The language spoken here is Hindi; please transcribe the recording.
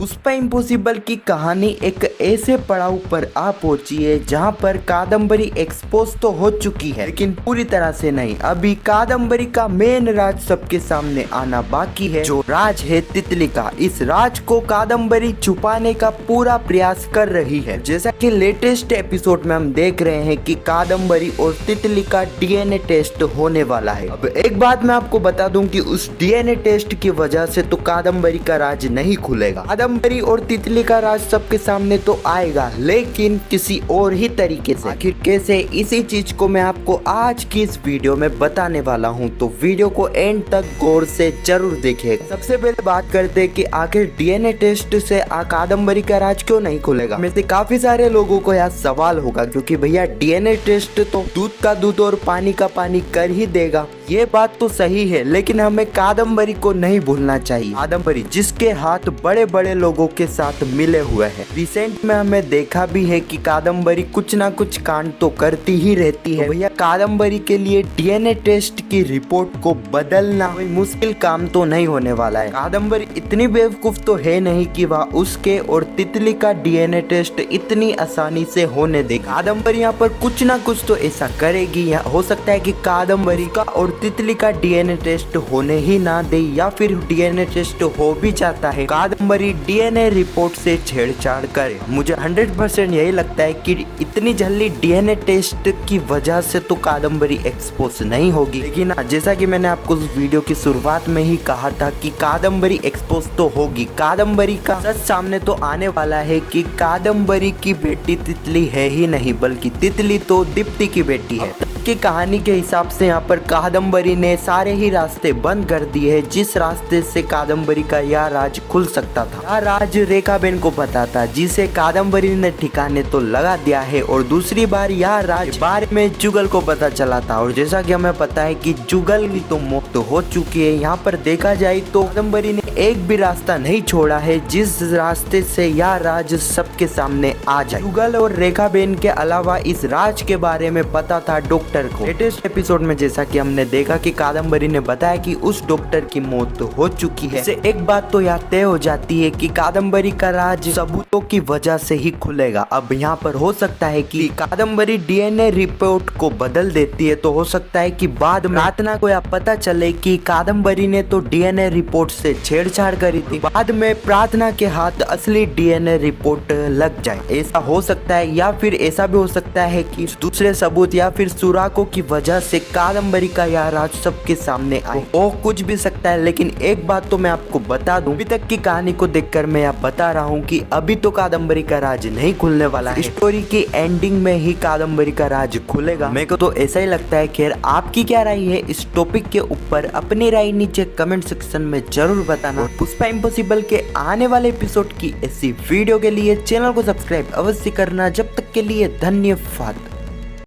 पुष्पा इम्पॉसिबल की कहानी एक ऐसे पड़ाव पर आ पहुंची है जहां पर कादम्बरी एक्सपोज तो हो चुकी है, लेकिन पूरी तरह से नहीं। अभी कादम्बरी का मेन राज सबके सामने आना बाकी है, जो राज है तितली का। इस राज को कादम्बरी छुपाने का पूरा प्रयास कर रही है। जैसा कि लेटेस्ट एपिसोड में हम देख रहे हैं कि कादम्बरी और तितली का डीएनए टेस्ट होने वाला है। अब एक बात मैं आपको बता दूं कि उस डीएनए टेस्ट की वजह से तो कादम्बरी का राज नहीं खुलेगा। कादम्बरी और तितली का राज सबके सामने तो आएगा, लेकिन किसी और ही तरीके से। आखिर कैसे, इसी चीज को मैं आपको आज की इस वीडियो में बताने वाला हूं, तो वीडियो को एंड तक गौर से जरूर देखिएगा। सबसे पहले बात करते हैं कि आखिर डीएनए टेस्ट से कादम्बरी का राज क्यों नहीं खुलेगा। में से काफी सारे लोगों को यह सवाल होगा, क्योंकि भैया डीएनए टेस्ट तो दूध का दूध और पानी का पानी कर ही देगा। ये बात तो सही है, लेकिन हमें कादम्बरी को नहीं भूलना चाहिए। कादम्बरी जिसके हाथ बड़े बड़े लोगों के साथ मिले हुए हैं। रिसेंट में हमें देखा भी है कि कादम्बरी कुछ ना कुछ कांड तो करती ही रहती है। तो भैया कादम्बरी के लिए डीएनए टेस्ट की रिपोर्ट को बदलना कोई मुश्किल काम तो नहीं होने वाला है। कादम्बरी इतनी बेवकूफ तो है नहीं कि वह उसके और तितली का डीएनए टेस्ट इतनी आसानी से होने दे। कादम्बरी यहाँ पर कुछ ना कुछ तो ऐसा करेगी। हो सकता है कि कादम्बरी का और तितली का डीएनए टेस्ट होने ही ना दे, या फिर डीएनए टेस्ट हो भी जाता है, कादम्बरी डीएनए रिपोर्ट से छेड़छाड़ करे। मुझे 100% यही लगता है कि इतनी जल्दी डीएनए टेस्ट की वजह से तो कादम्बरी एक्सपोज नहीं होगी। लेकिन जैसा कि मैंने आपको उस वीडियो की शुरुआत में ही कहा था कि कादम्बरी एक्सपोज तो होगी। कादम्बरी का सच सामने तो आने वाला है कि कादम्बरी की बेटी तितली है ही नहीं, बल्कि तितली तो दीप्ति की बेटी है। की कहानी के हिसाब से यहाँ पर कादम्बरी ने सारे ही रास्ते बंद कर दिए हैं, जिस रास्ते से कादम्बरी का यह राज खुल सकता था। यह राज रेखाबेन को पता था, जिसे कादम्बरी ने ठिकाने तो लगा दिया है। और दूसरी बार यह राज बारे में जुगल को पता चला था, और जैसा कि हमें पता है कि जुगल भी तो मुक्त हो चुकी है। यहाँ पर देखा जाए तो कादम्बरी ने एक भी रास्ता नहीं छोड़ा है जिस रास्ते से यह राज सबके सामने आ जाए। जुगल और रेखाबेन के अलावा इस राज के बारे में पता था डॉक्टर को। लेटेस्ट एपिसोड में जैसा कि हमने देखा कि कादम्बरी ने बताया कि उस डॉक्टर की मौत तो हो चुकी है। इससे एक बात तो यह तय हो जाती है कि कादम्बरी का राज सबूतों की वजह से ही खुलेगा। अब यहाँ पर हो सकता है कि कादम्बरी डीएनए रिपोर्ट को बदल देती है, तो हो सकता है कि बाद में प्रार्थना को यह पता चले कि कादम्बरी ने तो डीएनए रिपोर्ट से छेड़छाड़ करी थी, बाद में प्रार्थना के हाथ असली डीएनए रिपोर्ट लग जाए। ऐसा हो सकता है, या फिर ऐसा भी हो सकता है कि दूसरे सबूत या फिर सुरागों की वजह से कादम्बरी का यह राज सबके सामने आए। वो कुछ भी सकता है, लेकिन एक बात तो मैं आपको बता दूं, अभी तक की कहानी को देखकर मैं यह बता रहा हूं कि अभी तो कादम्बरी का राज नहीं खुलने वाला है। स्टोरी की एंडिंग में ही कादम्बरी का राज खुलेगा। मेरे को तो ऐसा ही लगता है। खैर, आपकी क्या राय है इस टॉपिक के ऊपर? अपनी राय नीचे कमेंट सेक्शन में जरूर बताना। पुष्पा इम्पॉसिबल के आने वाले एपिसोड की ऐसी वीडियो के लिए चैनल को सब्सक्राइब अवश्य करना। जब तक के लिए धन्यवाद।